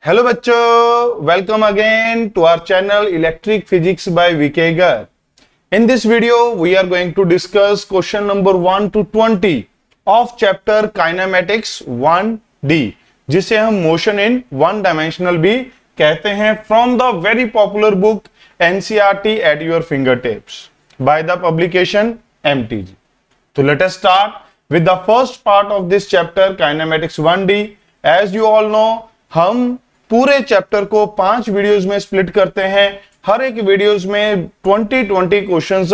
Hello बच्चों, welcome again to our channel Electric Physics by VK Gar. In this video, we are going to discuss question number 1 to 20 of chapter kinematics 1D, जिसे हम motion in one dimensional भी कहते हैं, from the very popular book NCERT at your finger tips by the publication MTG. तो let us start with the first part of this chapter kinematics 1D। As you all know, हम पूरे chapter को 5 videos में split करते हैं। हर एक videos में 20 questions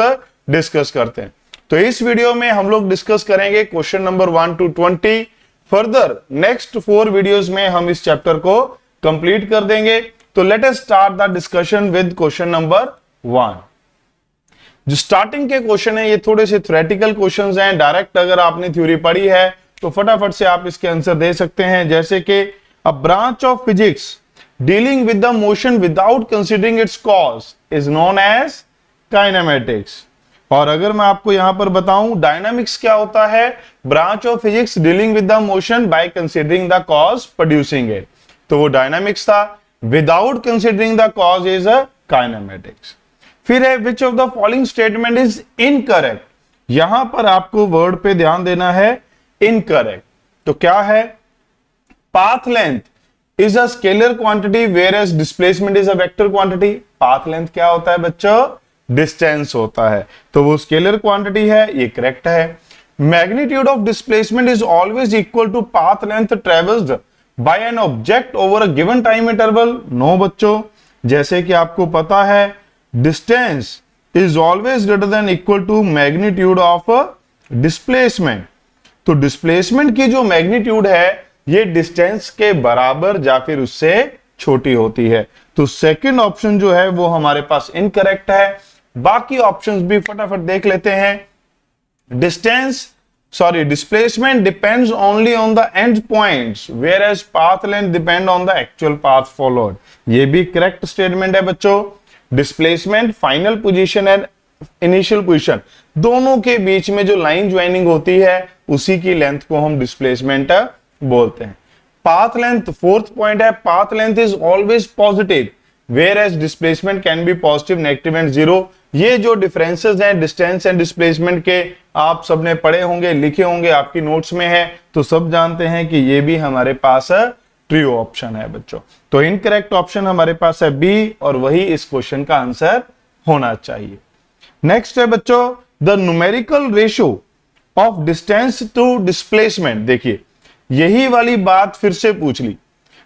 discuss करते हैं। तो इस वीडियो में हम लोग डिस्कस करेंगे question number 1 to 20। Further next 4 videos में हम इस चैप्टर को कंप्लीट कर देंगे। तो let us start the discussion with question number 1। जो स्टार्टिंग के क्वेश्चन है ये थोड़े से थ्योरेटिकल क्वेश्चंस हैं। डायरेक्ट अगर आपने थ्योरी पढ़ी है तो फटाफट से आप इसके आंसर दे सकते हैं, जैसे कि a branch of physics dealing with the motion without considering its cause is known as kinematics। और अगर मैं आपको यहां पर बताऊं डायनामिक्स क्या होता है, branch of physics dealing with the motion by considering the cause producing it, तो वो डायनामिक्स था। Without considering the cause is a kinematics. फिर है which of the following statement is incorrect. यहां पर आपको वर्ड पे ध्यान देना है, इनकरेक्ट। तो क्या है, path length is a scalar quantity whereas displacement is a vector quantity। path length क्या होता है बच्चों, डिस्टेंस होता है, तो वो स्केलर क्वांटिटी है, ये करेक्ट है। magnitude of displacement is always equal to path length traversed by an object over a given time interval। No बच्चों, जैसे कि आपको पता है distance is always greater than equal to magnitude of displacement। तो डिस्प्लेसमेंट की जो मैग्नीट्यूड है ये डिस्टेंस के बराबर या फिर उससे छोटी होती है। तो सेकंड ऑप्शन जो है वो हमारे पास इनकरेक्ट है। बाकी ऑप्शंस भी फटाफट देख लेते हैं। Displacement depends only on the end points whereas path length depend on the actual path followed. ये भी करेक्ट स्टेटमेंट है बच्चों। Displacement final position and initial position दोनों के बीच में जो लाइन ज्वाइनिंग होती है उसी की लेंथ को हम डिस्प्लेसमेंट बोलते हैं। पाथ लेंथ फोर्थ पॉइंट है, path length is always positive whereas displacement can be positive, negative and zero. ये जो डिफरेंसेस हैं डिस्टेंस एंड डिस्प्लेसमेंट के, आप सबने पढ़े होंगे, लिखे होंगे, आपकी नोट्स में है, तो सब जानते हैं कि ये भी हमारे पास ट्रू ऑप्शन है बच्चों। तो इनकरेक्ट ऑप्शन हमारे पास है बी, और वही इस क्वेश्चन का आंसर होना चाहिए। नेक्स्ट है बच्चों the numerical ratio of distance to displacement. देखिए यही वाली बात फिर से पूछ ली,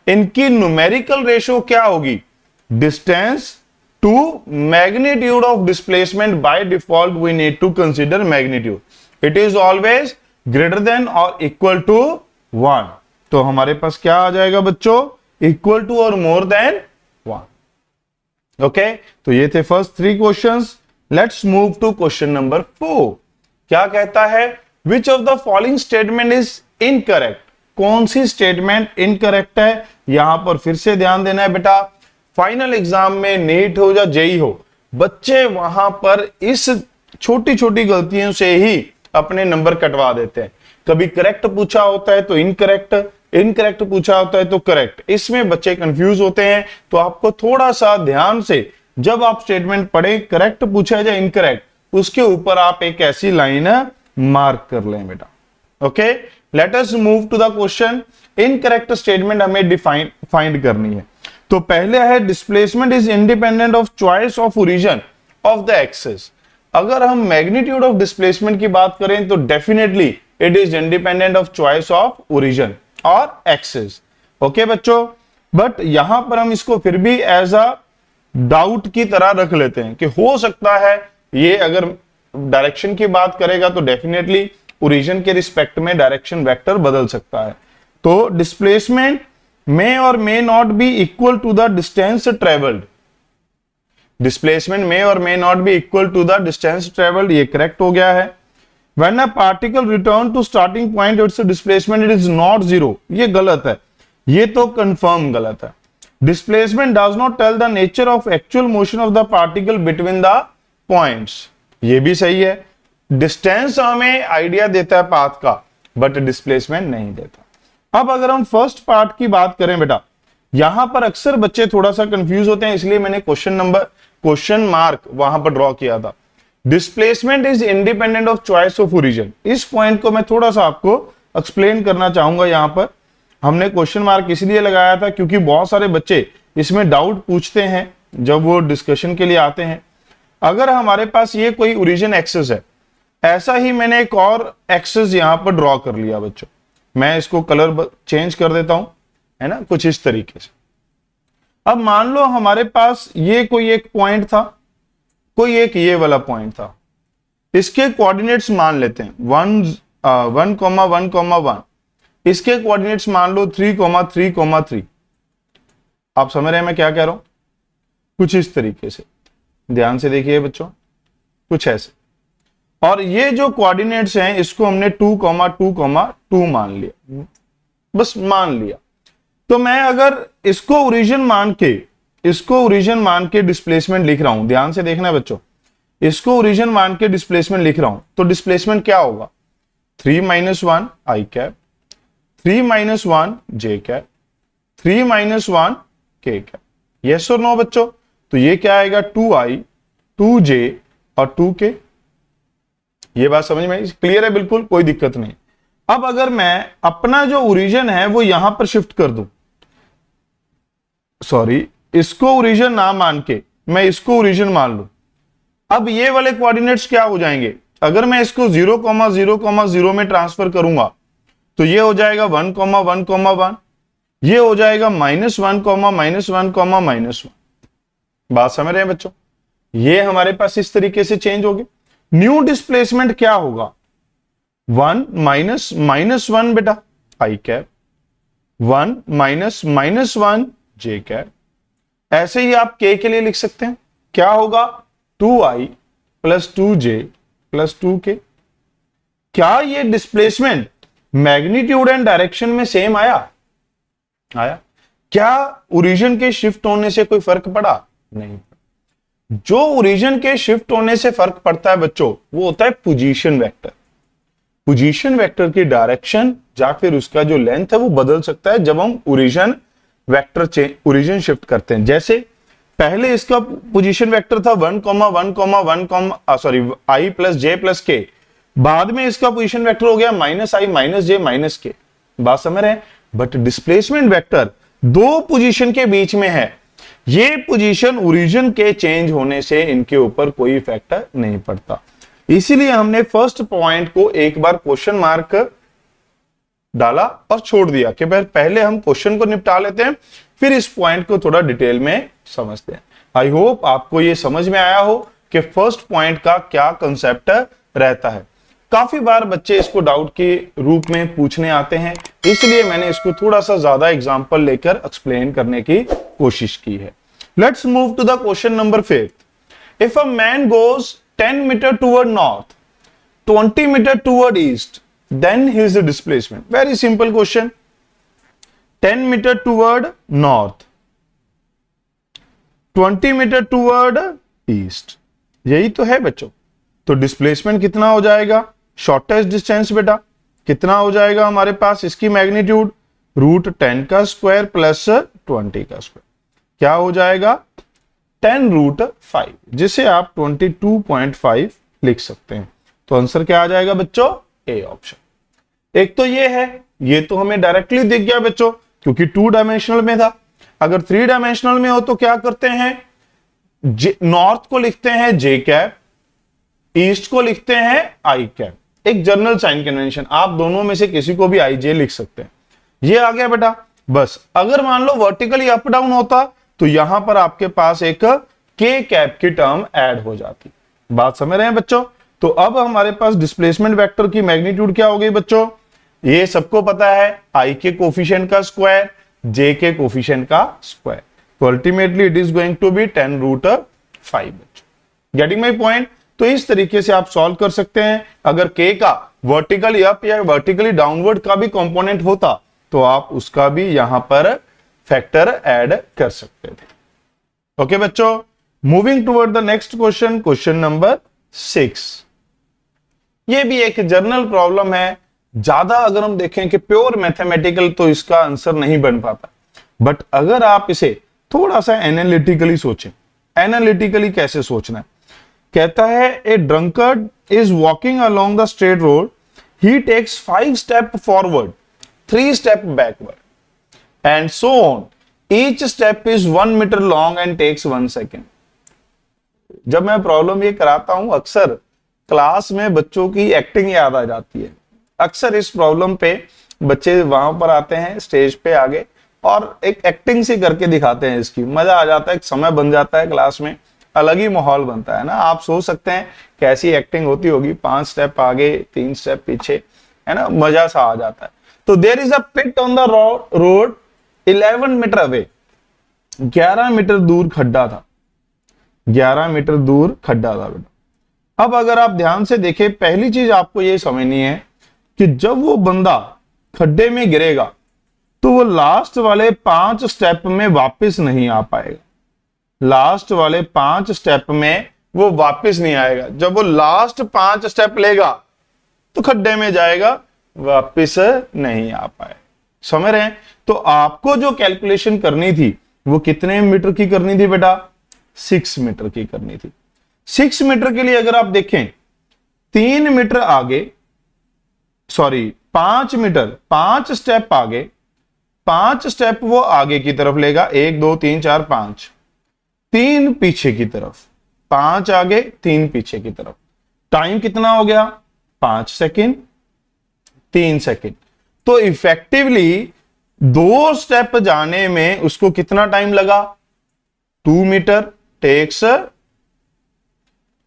इनकी न्यूमेरिकल रेशियो क्या होगी, distance to magnitude of displacement. By default we need to consider magnitude, it is always greater than और इक्वल टू 1। तो हमारे पास क्या आ जाएगा बच्चों, इक्वल टू और मोर देन 1। ओके, तो ये थे first 3 questions. Let's move to question number 4। क्या कहता है, which of the following statement is incorrect. कौन सी स्टेटमेंट इनकरेक्ट है, यहां पर फिर से ध्यान देना है बेटा। फाइनल एग्जाम में नीट हो या जेई हो, बच्चे वहां पर इस छोटी छोटी गलतियों से ही अपने नंबर कटवा देते हैं। कभी करेक्ट पूछा होता है तो इनकरेक्ट, इनकरेक्ट पूछा होता है तो करेक्ट, इसमें बच्चे कंफ्यूज होते हैं। तो आपको थोड़ा सा ध्यान से जब आप स्टेटमेंट पढ़े, करेक्ट पूछा है या इनकरेक्ट, उसके ऊपर आप एक ऐसी लाइन मार्क कर लें बेटा। Okay, let us move to the question. Incorrect statement हमें फाइंड करनी है। तो पहले है displacement is independent of choice of origin of the axis. अगर हम मैग्नीट्यूड ऑफ डिस्प्लेसमेंट की बात करें तो definitely it is independent of choice of origin और एक्सिस। ओके बच्चों, बट यहां पर हम इसको फिर भी एज अ डाउट की तरह रख लेते हैं कि हो सकता है ये अगर डायरेक्शन की बात करेगा तो डेफिनेटली ओरिजिन के रिस्पेक्ट में डायरेक्शन वेक्टर बदल सकता है। तो displacement may or may not be equal to the distance travelled. Displacement may or may not be equal to the distance travelled, ये करेक्ट हो गया है। When a particle return to starting point its displacement it is not zero, ये गलत है, ये तो confirm गलत है। Displacement does not tell the nature of actual motion of the particle between the points, ये भी सही है। डिस्टेंस हमें आइडिया देता है पाथ का, बट डिस्प्लेसमेंट नहीं देता। अब अगर हम फर्स्ट पार्ट की बात करें बेटा, यहां पर अक्सर बच्चे थोड़ा सा कंफ्यूज होते हैं, इसलिए मैंने क्वेश्चन मार्क वहां पर ड्रॉ किया था। Displacement is independent of choice of origin. इस पॉइंट को मैं थोड़ा सा आपको एक्सप्लेन करना चाहूंगा। यहां पर हमने क्वेश्चन मार्क इसलिए लगाया था क्योंकि बहुत सारे बच्चे इसमें डाउट पूछते हैं जब वो डिस्कशन के लिए आते हैं। अगर हमारे पास ये कोई ओरिजिन एक्सेस है, ऐसा ही मैंने एक और एक्सेस यहां पर ड्रॉ कर लिया बच्चों, मैं इसको कलर चेंज कर देता हूं, है ना, कुछ इस तरीके से। अब मान लो हमारे पास ये कोई एक पॉइंट था, कोई एक ये वाला पॉइंट था, इसके कोऑर्डिनेट्स मान लेते हैं 1,1,1,1। इसके कोऑर्डिनेट्स मान लो 3,3,3। आप समझ रहे हैं मैं क्या कह रहा हूं? कुछ इस तरीके से, ध्यान से देखिए बच्चों, कुछ ऐसे। और ये जो कोऑर्डिनेट्स हैं इसको हमने 2,2,2 मान लिया, बस मान लिया। तो मैं अगर इसको ओरिजिन मान के डिस्प्लेसमेंट लिख रहा हूं, ध्यान से देखना बच्चों, इसको ओरिजिन मान के डिस्प्लेसमेंट लिख रहा हूं, तो डिस्प्लेसमेंट क्या होगा? 3 - 1 i cap, 3 - 1 j cap, 3 - 1 k cap. Yes और नो बच्चों? तो ये क्या आएगा? 2i, 2j और 2k। ये बात समझ में क्लियर है? बिल्कुल कोई दिक्कत नहीं। अब अगर मैं अपना जो ओरिजिन है वो यहां पर शिफ्ट कर दूं, सॉरी, इसको ओरिजिन ना मान के मैं इसको ओरिजिन मान लूं, अब ये वाले कोऑर्डिनेट्स क्या हो जाएंगे? अगर मैं इसको 0,0,0 में ट्रांसफर करूंगा तो ये हो जाएगा 1,1,1। ये हो जाएगा -1,-1,-1। बात समझ रहे हैं बच्चों? ये हमारे पास इस तरीके से चेंज हो गए। न्यू डिस्प्लेसमेंट क्या होगा? 1 - -1 बेटा i कैप, 1 - -1 j कैप। ऐसे ही आप k के लिए लिख सकते हैं, क्या होगा? 2i + 2j + 2k। क्या ये डिस्प्लेसमेंट मैग्नीट्यूड एंड डायरेक्शन में सेम आया? क्या ओरिजिन के शिफ्ट होने से कोई फर्क पड़ा? नहीं। जो ओरिजिन के शिफ्ट होने से फर्क पड़ता है बच्चों, वो होता है पोजीशन वेक्टर। पोजीशन वेक्टर की डायरेक्शन या फिर उसका जो लेंथ है वो बदल सकता है जब हम ओरिजिन शिफ्ट करते हैं। जैसे पहले इसका पोजीशन वेक्टर था 1,1,1, i + j + k। बाद में इसका पोजीशन वेक्टर हो गया -i - j - k। बात समझ रहे हैं? बट डिस्प्लेसमेंट वेक्टर दो पोजीशन के बीच में है, ये पोजीशन ओरिजिन के चेंज होने से इनके ऊपर कोई इफेक्ट नहीं पड़ता। इसीलिए हमने फर्स्ट पॉइंट को एक बार क्वेश्चन मार्क डाला और छोड़ दिया कि पहले हम क्वेश्चन को निपटा लेते हैं, फिर इस पॉइंट को थोड़ा डिटेल में समझते हैं। आई होप आपको ये समझ में आया हो कि फर्स्ट पॉइंट का क्या कंसेप्ट रहता है। काफी बार बच्चे इसको डाउट के रूप में पूछने आते हैं, इसलिए मैंने इसको थोड़ा सा ज्यादा एग्जांपल लेकर एक्सप्लेन करने की कोशिश की है। Let's move to the question number 5। If a man goes 10 metre toward north, 20 metre toward east, then his displacement. Very simple question. 10 metre toward north, 20 metre toward east, यही तो है बच्चों। तो डिस्प्लेसमेंट कितना हो जाएगा? शॉर्टेस्ट डिस्टेंस बेटा कितना हो जाएगा हमारे पास? इसकी मैग्नीट्यूड √10 का स्क्वायर प्लस 20 का स्क्वायर, क्या हो जाएगा? 10√5, जिसे आप 22.5 लिख सकते हैं। तो आंसर क्या आ जाएगा बच्चों? A option. एक तो ये है, ये तो हमें डायरेक्टली दिख गया बच्चों क्योंकि 2 डायमेंशनल में था। अगर 3 डायमेंशनल में हो तो क्या करते हैं? नॉर्थ को लिखते हैं j कैप, ईस्ट को लिखते हैं i कैप। एक जनरल साइन कन्वेंशन, आप दोनों में से किसी को भी i j लिख सकते हैं। ये आ गया बेटा। बस अगर मान लो वर्टिकली अप डाउन होता तो यहां पर आपके पास एक k कैप की टर्म ऐड हो जाती। बात समझ रहे हैं बच्चों? तो अब हमारे पास डिस्प्लेसमेंट वेक्टर की मैग्नीट्यूड क्या हो गई बच्चों? ये सबको पता है, i के कोफिशिएंट का स्क्वायर, j के कोफिशिएंट का स्क्वायर। तो ultimately it is going to be 10√5 बच्चों। Getting my point? तो इस तरीके से आप सॉल्व कर सकते हैं। अगर k का वर्टिकली अप या वर्टिकली डाउनवर्ड का भी कंपोनेंट होता तो आप उसका भी यहां पर फैक्टर ऐड कर सकते थे। ओके बच्चों, moving toward the next question, question number 6। ये भी एक जनरल प्रॉब्लम है। ज्यादा अगर हम देखें कि प्योर मैथमेटिकल तो इसका आंसर नहीं बन पाता, बट अगर आप इसे थोड़ा सा एनालिटिकली सोचें, एनालिटिकली कैसे सोचना है, कहता है a drunkard is walking along the straight road, he takes 5 step forward, 3 step backward and so on, each step is 1 metre long and takes 1 second. जब मैं प्रॉब्लम ये कराता हूं, अक्सर क्लास में बच्चों की एक्टिंग याद आ जाती है। अक्सर इस प्रॉब्लम पे बच्चे वहां पर आते हैं स्टेज पे आगे और एक एक्टिंग सी करके दिखाते हैं, इसकी मजा आ जाता है, एक समय बन जाता है क्लास में, अलग ही माहौल बनता है ना। आप सोच सकते हैं कैसी एक्टिंग होती होगी, 5 स्टेप आगे 3 स्टेप पीछे, है ना, मजा सा आ जाता है। तो there is a pit on the road 11 metre away, 11 metre दूर खड्डा था, 11 मीटर दूर खड्डा था बेटा। अब अगर आप ध्यान से देखें, पहली चीज आपको यह समझनी है कि जब वो बंदा खड्डे में गिरेगा तो वो लास्ट वाले 5 स्टेप में वापस नहीं आ पाएगा। लास्ट वाले 5 स्टेप में वो वापस नहीं आएगा। जब वो लास्ट 5 स्टेप लेगा तो खड्डे में जाएगा, वापस नहीं आ पाए। समझ रहे हैं? तो आपको जो कैलकुलेशन करनी थी वो कितने मीटर की करनी थी बेटा? 6 मीटर की करनी थी। 6 मीटर के लिए अगर आप देखें 3 मीटर आगे, सॉरी 5 मीटर, 5 स्टेप आगे, 5 स्टेप वो आगे की तरफ लेगा, 1 2 3 4 5, 3 पीछे की तरफ, 5 आगे 3 पीछे की तरफ। टाइम कितना हो गया? 5 सेकेंड, 3 सेकेंड। तो इफेक्टिवली 2 स्टेप जाने में उसको कितना टाइम लगा? 2 मीटर टेक्स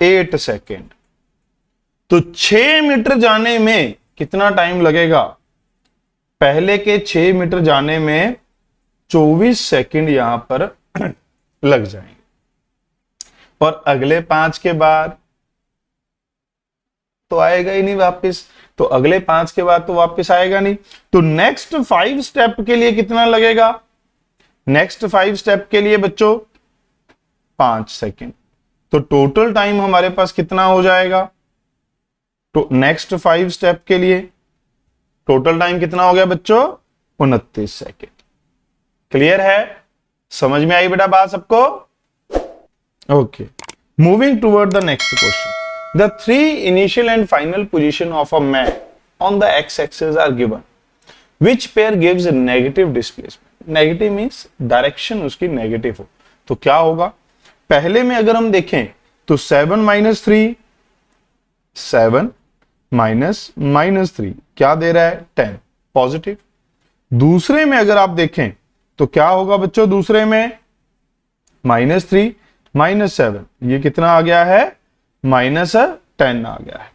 8 सेकेंड। तो 6 मीटर जाने में कितना टाइम लगेगा? पहले के 6 मीटर जाने में 24 सेकंड यहां पर लग जाएंगे, और अगले 5 के बाद तो आएगा ही नहीं वापस। तो अगले 5 के बाद तो वापस आएगा नहीं। तो नेक्स्ट 5 स्टेप के लिए कितना लगेगा? नेक्स्ट 5 स्टेप के लिए बच्चों 5 सेकंड। तो टोटल टाइम हमारे पास कितना हो जाएगा? तो नेक्स्ट 5 स्टेप के लिए टोटल टाइम कितना हो गया बच्चों? 29 सेकेंड। क्लियर है? समझ में आई बेटा बात सबको? Okay, moving toward the next question. The 3 initial and final position of a man on the x axis are given, which pair gives negative displacement? Negative means direction उसकी नेगेटिव हो। तो क्या होगा? पहले में अगर हम देखें तो 7 - 3, 7 -3 क्या दे रहा है? 10 पॉजिटिव। दूसरे में अगर आप देखें तो क्या होगा बच्चों? दूसरे में -3 -7, ये कितना आ गया है? -10 आ गया है।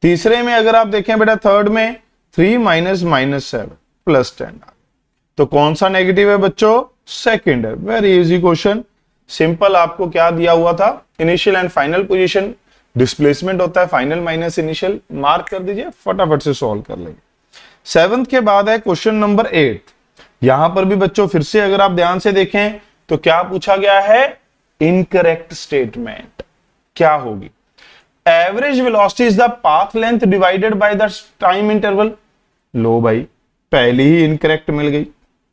तीसरे में अगर आप देखें बेटा, थर्ड में 3 - -7 +10 आ गया। तो कौन सा नेगेटिव है बच्चों? सेकंड है। Very easy question, simple. आपको क्या दिया हुआ था? Initial and final position, displacement होता है फाइनल माइनस इनिशियल, मार्क कर दीजिए, फटाफट से सॉल्व कर लेंगे। 7th के बाद है क्वेश्चन नंबर 8। यहां पर भी बच्चों फिर से अगर आप ध्यान से देखें तो क्या पूछा गया है? इनकरेक्ट स्टेटमेंट क्या होगी? Average velocity is the path length divided by the time interval. लो भाई, पहली ही इनकरेक्ट मिल गई,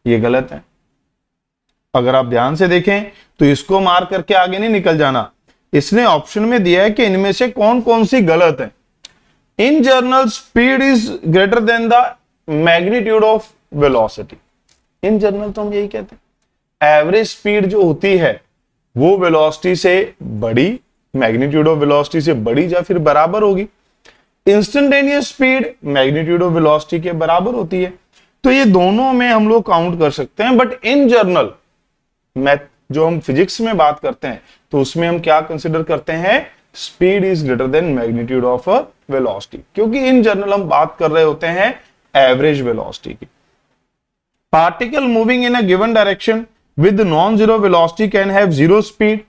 ये गलत है। अगर आप ध्यान से देखें तो इसको मार्क करके आगे नहीं निकल जाना। इसने ऑप्शन में दिया है कि इनमें से कौन कौन सी गलत है। In general speed is greater than the magnitude of velocity. In general तो हम यही कहते हैं, एवरेज स्पीड जो होती है वो वेलोसिटी से बड़ी, मैग्नीट्यूड ऑफ वेलोसिटी से बड़ी या फिर बराबर होगी। Instantaneous speed magnitude of velocity के बराबर होती है। तो ये दोनों में हम लोग काउंट कर सकते हैं। बट इन जनरल मैथ जो हम फिजिक्स में बात करते हैं तो उसमें हम क्या कंसिडर करते हैं? Speed is greater than magnitude of velocity, क्योंकि इन जनरल हम बात कर रहे होते हैं एवरेज वेलोसिटी की। Particle moving in a given direction with non zero velocity can have zero speed.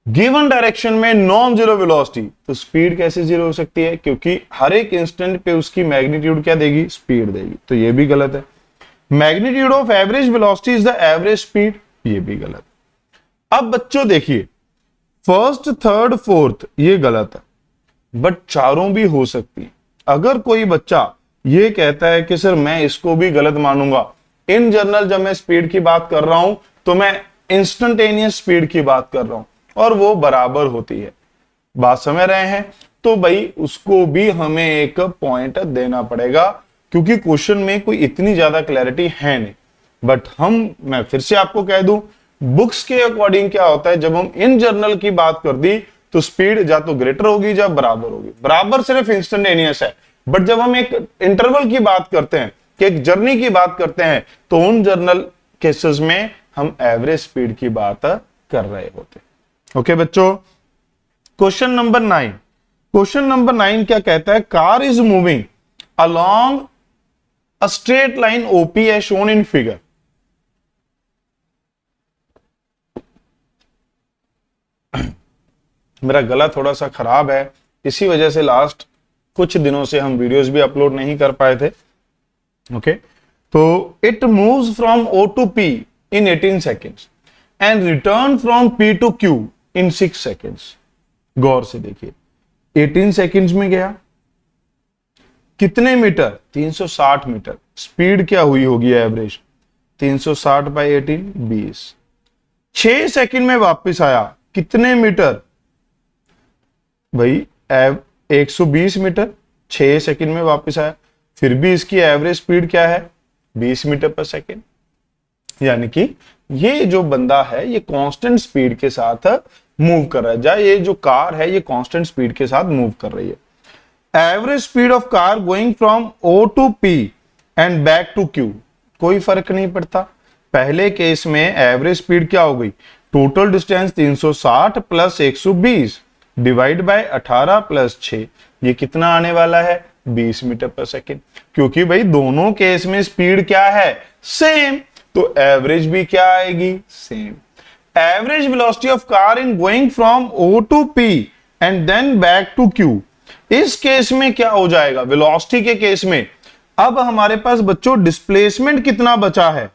Given direction में नॉन जीरो वेलोसिटी, तो स्पीड कैसे जीरो हो सकती है? क्योंकि हर एक इंस्टेंट पे उसकी मैग्नीट्यूड क्या देगी? स्पीड देगी। तो ये भी गलत है। Magnitude of average velocity is the average speed, ये भी गलत है। अब बच्चों देखिए, फर्स्ट, थर्ड, फोर्थ ये गलत है, बट चारों भी हो सकती है। अगर कोई बच्चा ये कहता है कि सर मैं इसको भी गलत मानूंगा इन जनरल जब मैं स्पीड की बात कर रहा हूं तो मैं इंस्टेंटेनियस स्पीड की बात कर रहा हूं और वो बराबर होती है। बात समझ रहे हैं? तो भाई उसको भी हमें एक पॉइंट देना पड़ेगा क्योंकि क्वेश्चन में कोई इतनी ज्यादा क्लैरिटी है नहीं। बट मैं फिर से आपको कह दूं, बुक्स के अकॉर्डिंग क्या होता है, जब हम इन जनरल की बात कर दी तो स्पीड या तो ग्रेटर होगी या बराबर होगी। बराबर सिर्फ इंस्टेंटेनियस है, बट जब हम एक इंटरवल की बात करते हैं कि एक जर्नी की बात करते हैं तो उन जर्नल केसेस में हम एवरेज स्पीड की बात कर रहे होते हैं। ओके बच्चों, क्वेश्चन नंबर 9। क्वेश्चन नंबर 9 क्या कहता है? Car is moving along a straight line OP as shown in figure. मेरा गला थोड़ा सा खराब है, इसी वजह से लास्ट कुछ दिनों से हम वीडियोस भी अपलोड नहीं कर पाए थे। ओके, तो it moves from O to P in 18 seconds and return from P to Q in 6 seconds. गौर से देखिए, 18 सेकेंड्स में गया, कितने मीटर? 360 मीटर। स्पीड क्या हुई होगी एवरेज? 360 बाई 18 20। 6 सेकेंड में वापस आया, कितने मीटर भाई? 120 मीटर। 6 सेकेंड में वापस आया, फिर भी इसकी एवरेज स्पीड क्या है? 20 मीटर पर सेकेंड। यानी कि ये जो बंदा है ये कांस्टेंट स्पीड के साथ मूव कर रहा है, या ये जो कार है ये कांस्टेंट स्पीड के साथ मूव कर रही है। Average speed of car going from O to P and back to Q, कोई फर्क नहीं पड़ता। पहले केस में एवरेज स्पीड क्या हो गई? Total distance 360 plus 120 divide by 18 plus 6, ये कितना आने वाला है? 20 मीटर पर सेकेंड। क्योंकि भाई दोनों केस में स्पीड क्या है? सेम, तो एवरेज भी क्या आएगी? Same. Average velocity of car in going from O to P and then back to Q, इस केस में क्या हो जाएगा? वेलोसिटी के केस में अब हमारे पास बच्चों डिस्प्लेसमेंट कितना बचा है?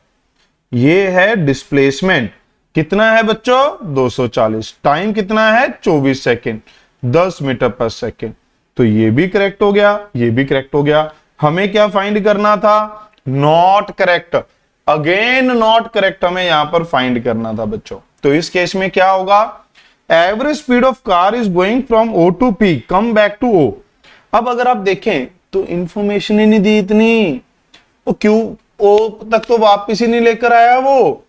ये है डिस्प्लेसमेंट, कितना है बच्चों? 240। टाइम कितना है? 24 सेकेंड, 10 मीटर पर सेकेंड। तो ये भी करेक्ट हो गया, ये भी करेक्ट हो गया। हमें क्या फाइंड करना था? Not correct. Again not correct हमें यहां पर फाइंड करना था बच्चों। तो इस केस में क्या होगा? Average speed of car is going from O to P come back to O. अब अगर आप देखें तो इंफॉर्मेशन ही नहीं दी इतनी, वो क्यों ओ तक तो वापिस ही नहीं लेकर आया, वो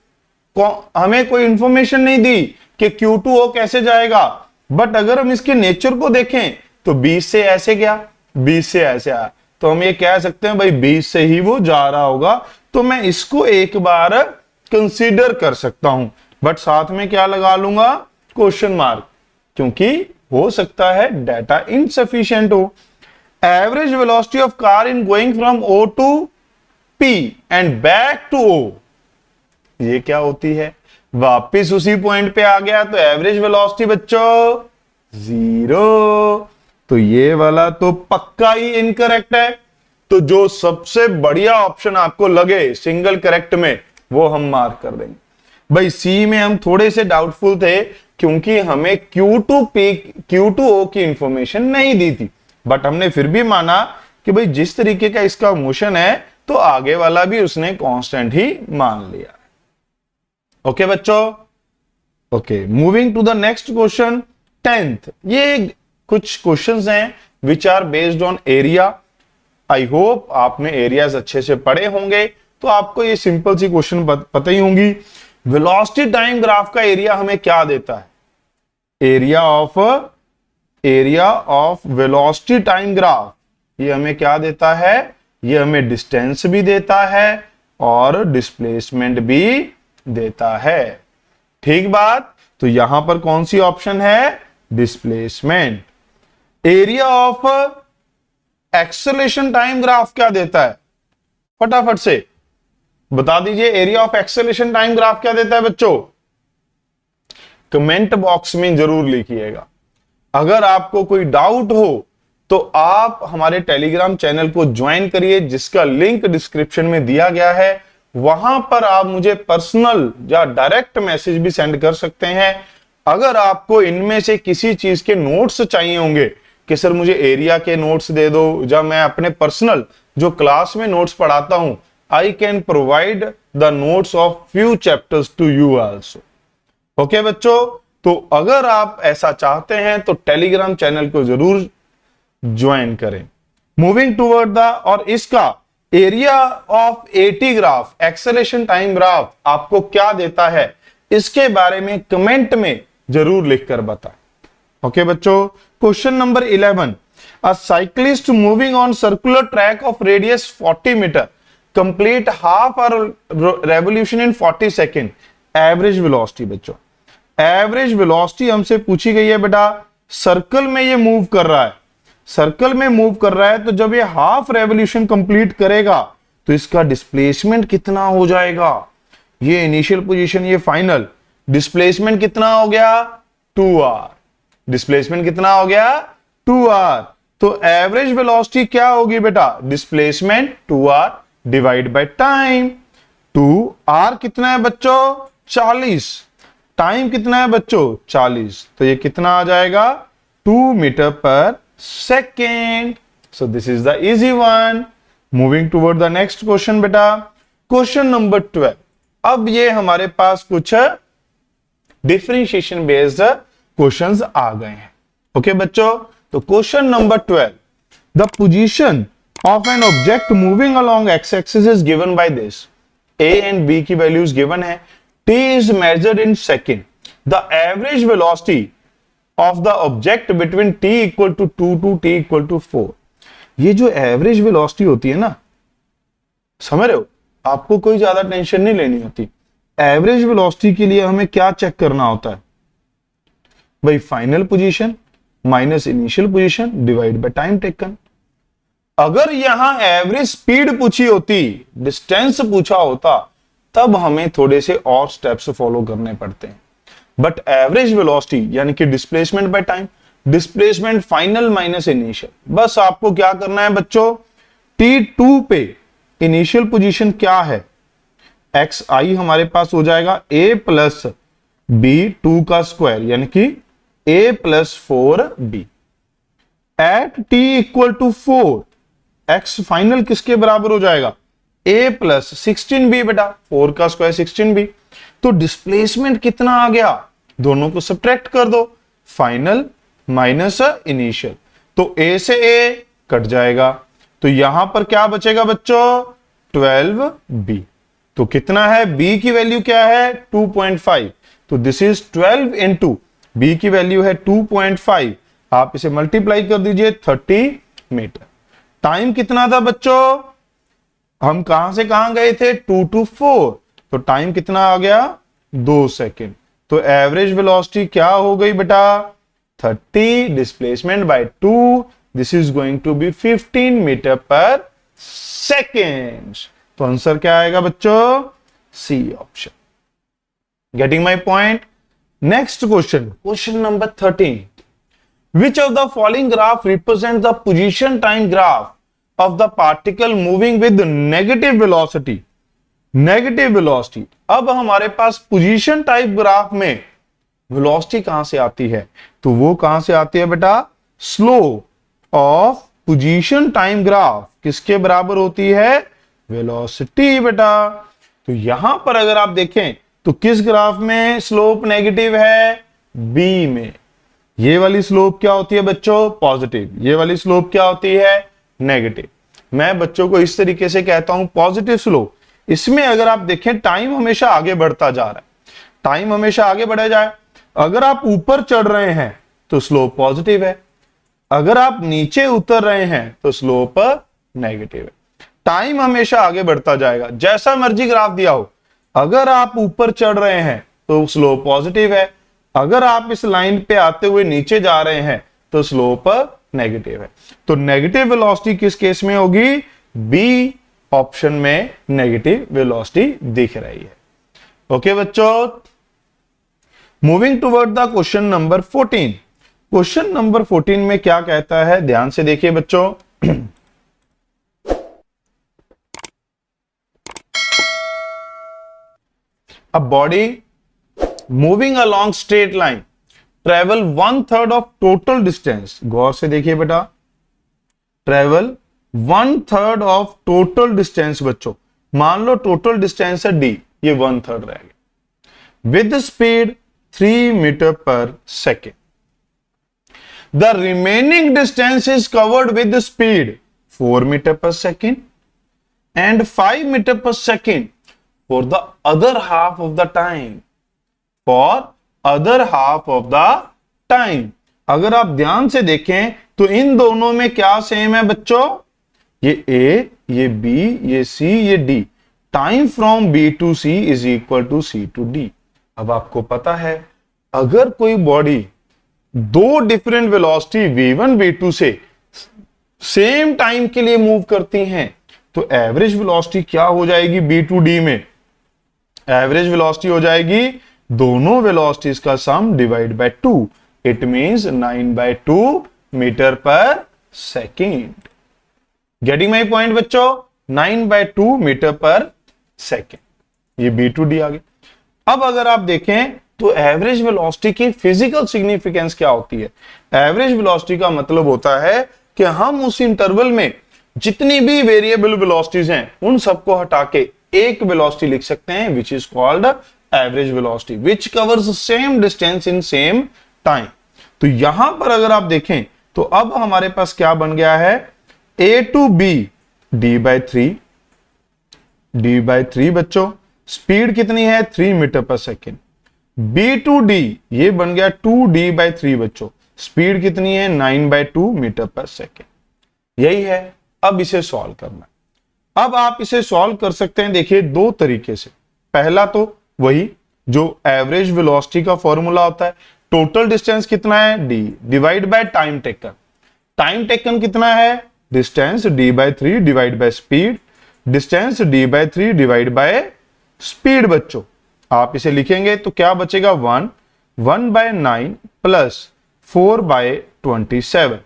हमें कोई इंफॉर्मेशन नहीं दी कि क्यू टू ओ कैसे जाएगा। बट अगर हम इसके नेचर को देखें तो 20 से ऐसे गया, 20 से ऐसे आया, तो हम ये कह सकते हैं भाई 20 से ही वो जा रहा होगा। तो मैं इसको एक बार कंसीडर कर सकता हूं, बट साथ में क्या लगा लूंगा? क्वेश्चन मार्क, क्योंकि हो सकता है डाटा इनसफिशिएंट हो। Average velocity of car in going from O to P and back to O, ये क्या होती है? वापिस उसी पॉइंट पे आ गया, तो एवरेज वेलोसिटी बच्चों 0। तो ये वाला तो पक्का ही इनकरेक्ट है। तो जो सबसे बढ़िया ऑप्शन आपको लगे सिंगल करेक्ट में, वो हम मार्क कर देंगे। भाई सी में हम थोड़े से डाउटफुल थे क्योंकि हमें Q2O की इंफॉर्मेशन नहीं दी थी, बट हमने फिर भी माना कि भाई जिस तरीके का इसका मोशन है तो आगे वाला भी उसने कांस्टेंट ही मान लिया। ओके बच्चों, okay, moving to the next question 10th। ये कुछ क्वेश्चंस हैं which are based on area. I hope आपने एरियाज अच्छे से पढ़े होंगे, तो आपको ये सिंपल सी क्वेश्चन पता ही होंगी। वेलोसिटी टाइम ग्राफ का एरिया हमें क्या देता है? Area of velocity time graph, ये हमें क्या देता है? ये हमें डिस्टेंस भी देता है और डिस्प्लेसमेंट भी देता है। ठीक बात। तो यहां पर कौन सी ऑप्शन है? Displacement. Area of acceleration time graph क्या देता है? फटाफट से बता दीजिए, area of acceleration time graph क्या देता है बच्चों? कमेंट बॉक्स में जरूर लिखिएगा। अगर आपको कोई डाउट हो तो आप हमारे टेलीग्राम चैनल को ज्वाइन करिए, जिसका लिंक डिस्क्रिप्शन में दिया गया है। वहां पर आप मुझे पर्सनल या डायरेक्ट मैसेज भी सेंड कर सकते हैं। अगर आपको इनमें से किसी चीज के नोट्स चाहिए होंगे कि सर मुझे एरिया के नोट्स दे दो, या मैं अपने पर्सनल जो क्लास में नोट्स पढ़ाता हूं I can provide the notes of few chapters to you also. Okay बच्चों, तो अगर आप ऐसा चाहते हैं तो टेलीग्राम चैनल को जरूर ज्वाइन करें। मूविंग टूवर्ड द, और इसका area of eighty graph, acceleration time graph आपको क्या देता है, इसके बारे में कमेंट में जरूर लिखकर बताएं। ओके बच्चों, question number 11, a cyclist moving on circular track of radius 40 metre complete half hour revolution in 40 second, average velocity. बच्चों एवरेज वेलोसिटी हमसे पूछी गई है बेटा, सर्कल में ये मूव कर रहा है, सर्कल में मूव कर रहा है, तो जब ये हाफ रेवोल्यूशन कंप्लीट करेगा तो इसका डिस्प्लेसमेंट कितना हो जाएगा, ये इनिशियल पोजीशन, ये फाइनल, डिस्प्लेसमेंट कितना हो गया 2r, डिस्प्लेसमेंट कितना हो गया 2r। तो एवरेज वेलोसिटी क्या होगी बेटा, displacement 2r divide by time. 2r कितना है बच्चों 40, टाइम कितना है बच्चों 40, तो ये कितना आ जाएगा 2 metre per second. So this is the easy one. Moving toward the next question बेटा, क्वेश्चन नंबर 12। अब ये हमारे पास कुछ डिफरेंशिएशन बेस्ड क्वेश्चंस आ गए हैं। ओके बच्चों, तो question number 12, the position of an object moving along x axis is given by this, A and B की वैल्यूज गिवन है, t is measured in second, the average velocity of the object between t equal to 2 to t equal to 4। ये जो average velocity होती है ना, समझ रहे हो, आपको कोई ज्यादा टेंशन नहीं लेनी होती। एवरेज वेलोसिटी के लिए हमें क्या चेक करना होता है भाई, final position minus initial position divide by time taken. अगर यहां एवरेज स्पीड पूछी होती, डिस्टेंस पूछा होता, तब हमें थोड़े से और स्टेप्स फॉलो करने पड़ते हैं। बट एवरेज वेलोसिटी यानी कि displacement by time, displacement final minus initial, बस आपको क्या करना है बच्चों, t2 पे इनिशियल पोजीशन क्या है, xi हमारे पास हो जाएगा a प्लस बी 2 का स्क्वायर यानी कि a plus 4b। At t equal to 4, x final किसके बराबर हो जाएगा, a प्लस 16b बेटा, 4 का स्क्वायर 16b। तो डिस्प्लेसमेंट कितना आ गया, दोनों को सब्ट्रैक्ट कर दो, फाइनल माइनस इनिशियल, तो a से a कट जाएगा, तो यहां पर क्या बचेगा बच्चों 12b। तो कितना है, b की वैल्यू क्या है 2.5, तो दिस इज 12 इंटू b की वैल्यू है 2.5, आप इसे मल्टीप्लाई कर दीजिए 30 मीटर। टाइम कितना था बच्चों, हम कहां से कहां गए थे 2 to 4, तो टाइम कितना आ गया 2 सेकेंड। तो एवरेज वेलोसिटी क्या हो गई बेटा 30 displacement by 2, this is going to be 15 metre per second. तो आंसर क्या आएगा बच्चों, C option. Getting my point. Next question, question number 13, which of the following graph represent the position time graph of the particle moving with negative velocity, negative velocity. अब हमारे पास position type graph में velocity कहां से आती है, तो वो कहां से आती है बेटा, slope of position time graph किसके बराबर होती है, वेलोसिटी बेटा। तो यहां पर अगर आप देखें तो किस ग्राफ में स्लोप नेगेटिव है, बी में। ये वाली स्लोप क्या होती है बच्चों, पॉजिटिव, ये वाली स्लोप क्या होती है, नेगेटिव। मैं बच्चों को इस तरीके से कहता हूं पॉजिटिव स्लोप। इसमें अगर आप देखें टाइम हमेशा आगे बढ़ता जा रहा है, टाइम हमेशा आगे बढ़े जाए। अगर आप ऊपर चढ़ रहे हैं तो स्लोप पॉजिटिव है, अगर आप नीचे उतर रहे हैं तो स्लोप नेगेटिव है। टाइम हमेशा आगे बढ़ता जाएगा, जैसा मर्जी ग्राफ दिया हो। अगर आप ऊपर चढ़ रहे हैं तो स्लोप पॉजिटिव है, अगर आप इस लाइन पे आते हुए नीचे जा रहे हैं तो स्लोप नेगेटिव है। तो नेगेटिव वेलोसिटी किस केस में होगी, बी ऑप्शन में नेगेटिव वेलोसिटी दिख रही है। ओके बच्चों, moving toward the question number 14। Question number 14 में क्या कहता है, ध्यान से देखिए बच्चों। A body moving along straight line travel 1/3 of total distance, गौर से देखिए बेटा, travel 1/3 of total distance बच्चों, मान लो टोटल डिस्टेंस है d, ये 1/3 रह गया, with speed 3 metre per second. The remaining distance is covered with speed 4 metre per second and 5 metre per second for the other half of the time, for other half of the time. अगर आप ध्यान से देखें तो इन दोनों में क्या same है बच्चों, ये A, ये B, ये C, ये D। Time from B to C is equal to C to D। अब आपको पता है अगर कोई बॉडी दो डिफरेंट वेलोसिटी V1 V2 से सेम टाइम के लिए मूव करती हैं तो एवरेज वेलोसिटी क्या हो जाएगी B टू D में, एवरेज वेलोसिटी हो जाएगी दोनों वेलोसिटीज का sum divide by 2, it means 9/2 metre per second. Getting my point बच्चों, 9/2 मीटर पर सेकेंड, ये B टू D आ गई। अब अगर आप देखें तो एवरेज वेलोसिटी की फिजिकल सिग्निफिकेंस क्या होती है, एवरेज वेलोसिटी का मतलब होता है कि हम उस इंटरवल में जितनी भी वेरिएबल वेलोसिटीज हैं उन सबको हटा के एक वेलोसिटी लिख सकते हैं which is called average velocity which covers same distance in same time. तो यहां पर अगर आप देखें तो अब हमारे पास क्या बन गया है, A to B d/3, d/3 बच्चों, स्पीड कितनी है 3 metre per second. B to D ये बन गया 2d/3 बच्चों, स्पीड कितनी है 9/2 मीटर पर सेकेंड। यही है, अब इसे सॉल्व करना है। अब आप इसे सॉल्व कर सकते हैं, देखिए दो तरीके से। पहला तो वही जो एवरेज वेलोसिटी का फॉर्मूला होता है, टोटल डिस्टेंस कितना है d divide by time taken. Time taken कितना है, distance d/3 divide by speed, distance d/3 divide by speed. बच्चों आप इसे लिखेंगे तो क्या बचेगा 1/9 प्लस 4/27।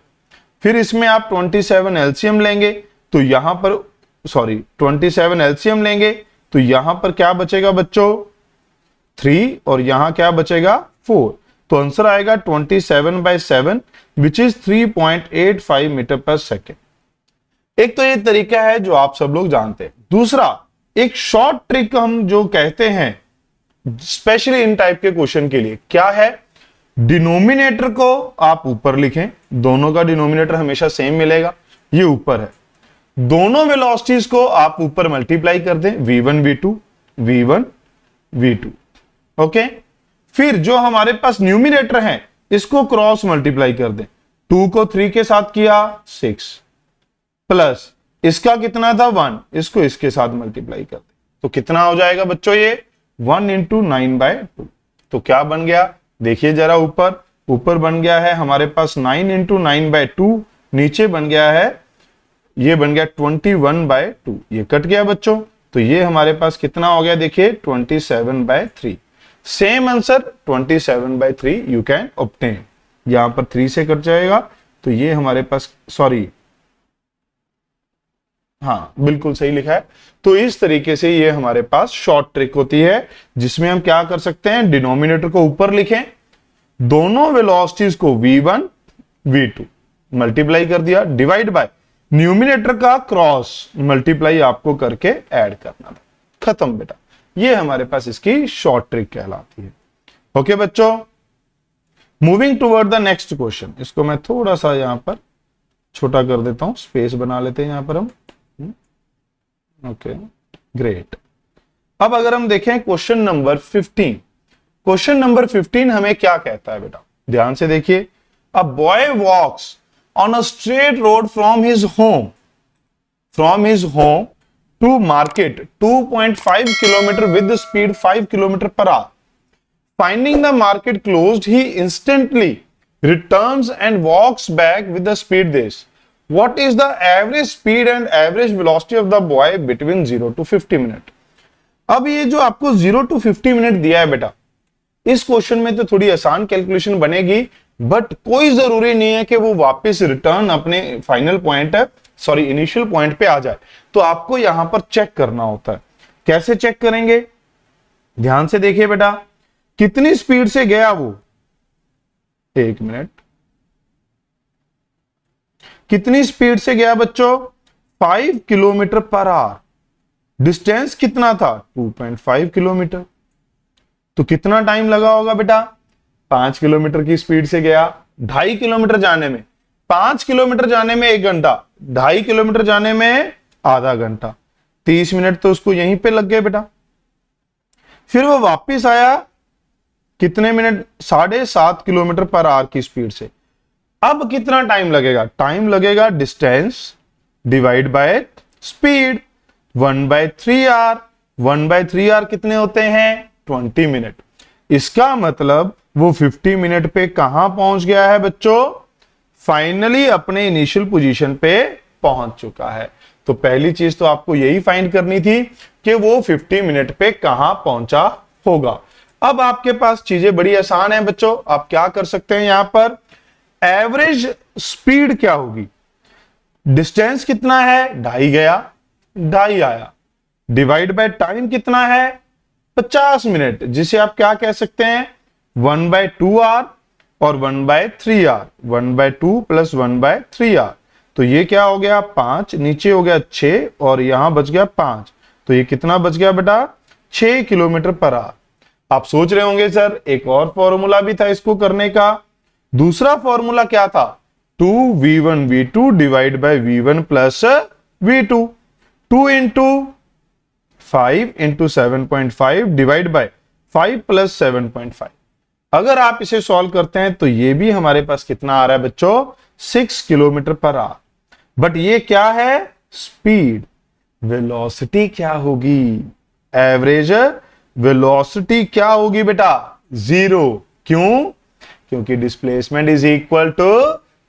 फिर इसमें आप 27 एलसीएम लेंगे तो यहां पर 27 एलसीएम लेंगे तो यहां पर क्या बचेगा बच्चों 3 और यहां क्या बचेगा 4। तो आंसर आएगा 27/7 which is 3.85 metre per second. एक तो ये तरीका है जो आप सब लोग जानते हैं। दूसरा एक शॉर्ट ट्रिक हम जो कहते हैं स्पेशली इन टाइप के क्वेश्चन के लिए, क्या है, डिनोमिनेटर को आप ऊपर लिखें, दोनों का डिनोमिनेटर हमेशा सेम मिलेगा, ये ऊपर है। दोनों वेलोसिटीज को आप ऊपर मल्टीप्लाई कर दें, v1 v2 v1 v2, okay. फिर जो हमारे पास न्यूमिनेटर है इसको क्रॉस मल्टीप्लाई कर दें, 2 को 3 के साथ किया 6 प्लस इसका कितना था 1, इसको इसके साथ मल्टीप्लाई कर दें तो कितना हो जाएगा बच्चों, ये 1 × 9/2। तो क्या बन गया, देखिए जरा ऊपर बन गया है हमारे पास 9 × 9/2, नीचे बन गया है, ये बन गया 21/2, ये कट गया बच्चों। तो ये हमारे पास कितना हो गया, देखिए 27/3। Same answer 27/3 you can obtain. यहां पर 3 से कट जाएगा तो ये हमारे पास, सॉरी हाँ बिल्कुल सही लिखा है। तो इस तरीके से ये हमारे पास शॉर्ट ट्रिक होती है जिसमें हम क्या कर सकते हैं, डिनोमिनेटर को ऊपर लिखें, दोनों वेलोसिटीज को v1 v2 मल्टीप्लाई कर दिया, डिवाइड बाय न्यूमिनेटर का क्रॉस मल्टीप्लाई आपको करके ऐड करना था, खत्म बेटा। ये हमारे पास इसकी शॉर्ट ट्रिक कहलाती है। ओके बच्चों, moving toward the next question. इसको मैं थोड़ा सा यहां पर छोटा कर देता हूं, स्पेस बना लेते हैं यहां पर हम। Okay great. अब अगर हम देखें क्वेश्चन नंबर 15, क्वेश्चन नंबर 15 हमें क्या कहता है बेटा, ध्यान से देखिए। A boy walks on a straight road from his home to market 2.5 kilometre with speed 5 kilometre per hour. Finding the market closed, he instantly returns and walks back with the speed this. What is the average speed and average velocity of the boy between 0 to 50 minutes? अब ये जो आपको 0 to 50 minute दिया है बेटा, इस question में तो थोड़ी आसान कैलकुलेशन बनेगी, बट कोई जरूरी नहीं है कि वो वापस रिटर्न अपने फाइनल पॉइंट इनिशियल पॉइंट पे आ जाए। तो आपको यहां पर चेक करना होता है। कैसे चेक करेंगे, ध्यान से देखिए बेटा, कितनी स्पीड से गया वो, 1 मिनट, कितनी स्पीड से गया बच्चों, 5 किलोमीटर पर आवर। डिस्टेंस कितना था 2.5 किलोमीटर। तो कितना टाइम लगा होगा बेटा, 5 किलोमीटर की स्पीड से गया, 2.5 किलोमीटर जाने में, 5 किलोमीटर जाने में 1 घंटा, 2.5 किलोमीटर जाने में आधा घंटा, 30 मिनट तो उसको यहीं पे लग गए बेटा। फिर वो वापस आया कितने मिनट, 7.5 किलोमीटर पर आवर की स्पीड से। अब कितना टाइम लगेगा, टाइम लगेगा distance divide by speed, 1/3 hour. 1/3 hour कितने होते हैं 20 मिनट। इसका मतलब वो 50 मिनट पे कहां पहुंच गया है बच्चों, फाइनली अपने इनिशियल पोजीशन पे पहुंच चुका है। तो पहली चीज तो आपको यही फाइंड करनी थी कि वो 50 मिनट पे कहां पहुंचा होगा। अब आपके पास चीजें बड़ी आसान है बच्चों, आप क्या कर सकते हैं, यहां पर एवरेज स्पीड क्या होगी, डिस्टेंस कितना है 2.5 गया 2.5 आया, डिवाइड बाय टाइम कितना है 50 मिनट, जिसे आप क्या कह सकते हैं 1/2 आवर और 1/3 आवर, 1/2 प्लस 1/3 आवर। तो ये क्या हो गया 5, नीचे हो गया 6 और यहां बच गया 5, तो ये कितना बच गया बेटा 6 किलोमीटर पर आवर। आप सोच रहे होंगे सर एक और फॉर्मूला भी था इसको करने का। दूसरा फॉर्मूला क्या था, 2v1v2 divide by v1 plus v2, 2 into 5 into 7.5 divide by 5 plus 7.5। अगर आप इसे सॉल्व करते हैं तो ये भी हमारे पास कितना आ रहा है बच्चों 6 किलोमीटर पर आवर। बट ये क्या है स्पीड, वेलोसिटी क्या होगी, एवरेज वेलोसिटी क्या होगी बेटा 0। क्यों, क्योंकि डिस्प्लेसमेंट इज इक्वल टू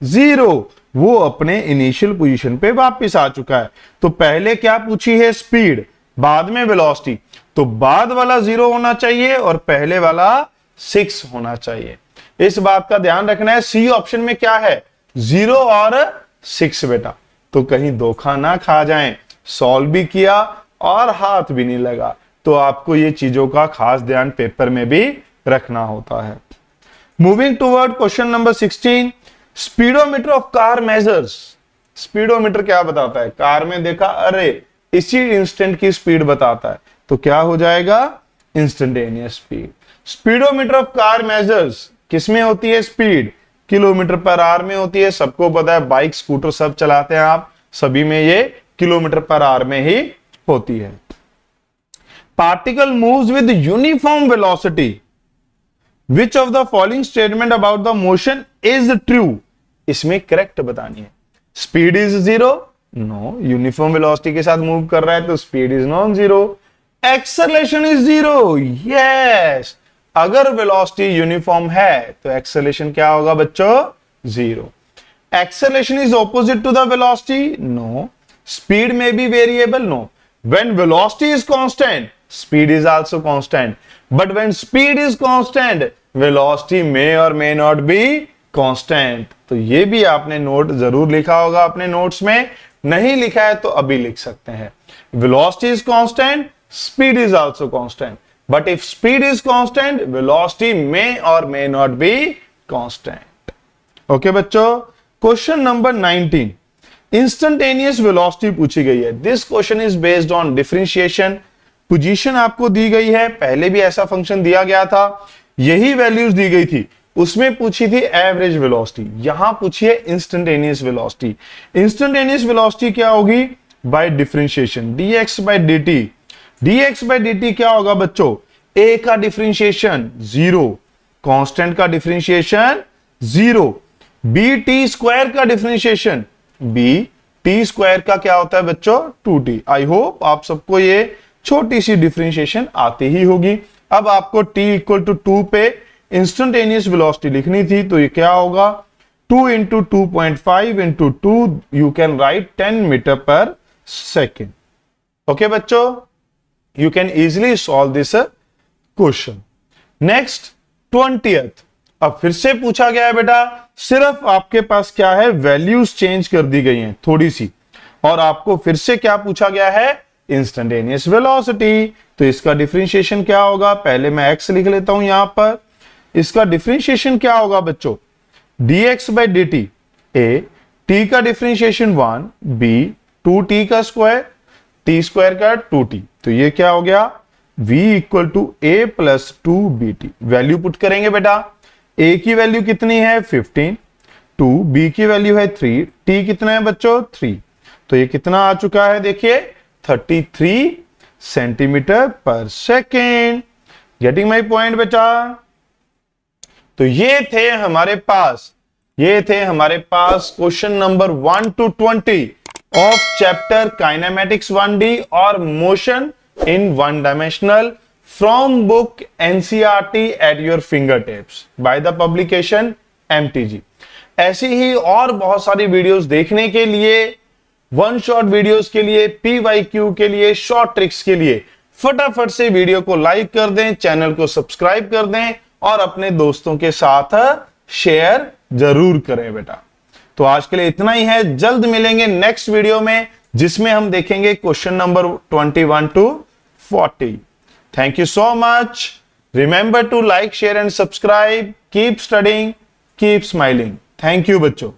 0, वो अपने इनिशियल पोजीशन पे वापस आ चुका है। तो पहले क्या पूछी है स्पीड, बाद में वेलोसिटी, तो बाद वाला 0 होना चाहिए और पहले वाला 6 होना चाहिए। इस बात का ध्यान रखना है। सी ऑप्शन में क्या है 0 और 6 बेटा, तो कहीं धोखा ना खा जाएं, सॉल्व भी किया और हाथ भी नहीं लगा। तो आपको ये चीजों का खास ध्यान पेपर में भी रखना होता है। Moving toward question number 16, speedometer of car measures. Speedometer क्या बताता है, कार में देखा अरे इसी इंस्टेंट की स्पीड बताता है, तो क्या हो जाएगा instantaneous speed. Speedometer of car measures किसमें होती है स्पीड, किलोमीटर पर आवर में होती है। सबको पता है बाइक स्कूटर सब चलाते हैं आप, सभी में ये किलोमीटर पर आवर में ही होती है। Particle moves with uniform velocity, which of the following statement about the motion is true. इसमें करेक्ट बतानी है। Speed is 0, no, uniform velocity के साथ मूव कर रहा है तो speed is non 0। Acceleration is 0, yes, अगर वेलोसिटी यूनिफॉर्म है तो एक्सेलरेशन क्या होगा बच्चों 0। Acceleration is opposite to the velocity, no. Speed में भी variable, no. When velocity is constant speed is also constant, but when speed is constant velocity may or may not be constant। तो ये भी आपने note जरूर लिखा होगा अपने नोट्स में, नहीं लिखा है तो अभी लिख सकते हैं। velocity is constant, speed is also constant, but if speed is constant velocity may or may not be constant। Okay बच्चों, क्वेश्चन नंबर 19, इंस्टेंटेनियस वेलोसिटी पूछी गई है। This question is based on differentiation. Position आपको दी गई है, पहले भी ऐसा फंक्शन दिया गया था, यही वैल्यूज दी गई थी, उसमें पूछी थी एवरेज वेलोसिटी, यहां पूछी है इंस्टेंटेनियस वेलोसिटी। इंस्टेंटेनियस वेलोसिटी क्या होगी by differentiation, dx by dt। dx by dt क्या होगा बच्चों, a का डिफरेंशिएशन 0, कांस्टेंट का डिफरेंशिएशन 0, bt स्क्वायर का डिफरेंशिएशन b, t स्क्वायर का क्या होता है बच्चों 2t। आई होप आप सबको ये छोटी सी डिफरेंशिएशन आती ही होगी। अब आपको t इक्वल टू 2 पे इंस्टेंटेनियस वेलोसिटी लिखनी थी, तो ये क्या होगा 2 into 2.5 into 2, you can write 10 metre per second. Okay बच्चों, you can easily solve this question. Next 20th, अब फिर से पूछा गया है बेटा, सिर्फ आपके पास क्या है वैल्यूज चेंज कर दी गई हैं थोड़ी सी, और आपको फिर से क्या पूछा गया है इंस्टेंटेनियस वेलोसिटी। तो इसका डिफरेंशिएशन क्या होगा, पहले मैं x लिख लेता हूं यहां पर। इसका डिफरेंशिएशन क्या होगा बच्चों dx by dt, a, t का डिफरेंशिएशन 1, b 2t का स्क्वायर, टी स्क्वायर का 2t, तो ये क्या हो गया v equal to a plus 2bt। Value put करेंगे बेटा, a की वैल्यू कितनी है 15, 2, b की वैल्यू है 3, t कितना है बच्चों 3, तो ये कितना आ चुका है देखिए 33 सेंटीमीटर पर सेकेंड। गेटिंग माई पॉइंट बेटा। तो ये थे हमारे पास question number 1 to 20 of chapter kinematics 1D और motion in one dimensional from book NCERT at your finger tips by the publication MTG. ऐसी ही और बहुत सारी वीडियोस देखने के लिए, वन शॉट वीडियोस के लिए, पीवाईक्यू के लिए, शॉर्ट ट्रिक्स के लिए फटाफट से वीडियो को लाइक कर दें, चैनल को सब्सक्राइब कर दें और अपने दोस्तों के साथ शेयर जरूर करें बेटा। तो आज के लिए इतना ही है, जल्द मिलेंगे नेक्स्ट वीडियो में जिसमें हम देखेंगे question number 21 to 40। Thank you so much. Remember to like, share and subscribe. Keep studying, keep smiling. Thank you बच्चों।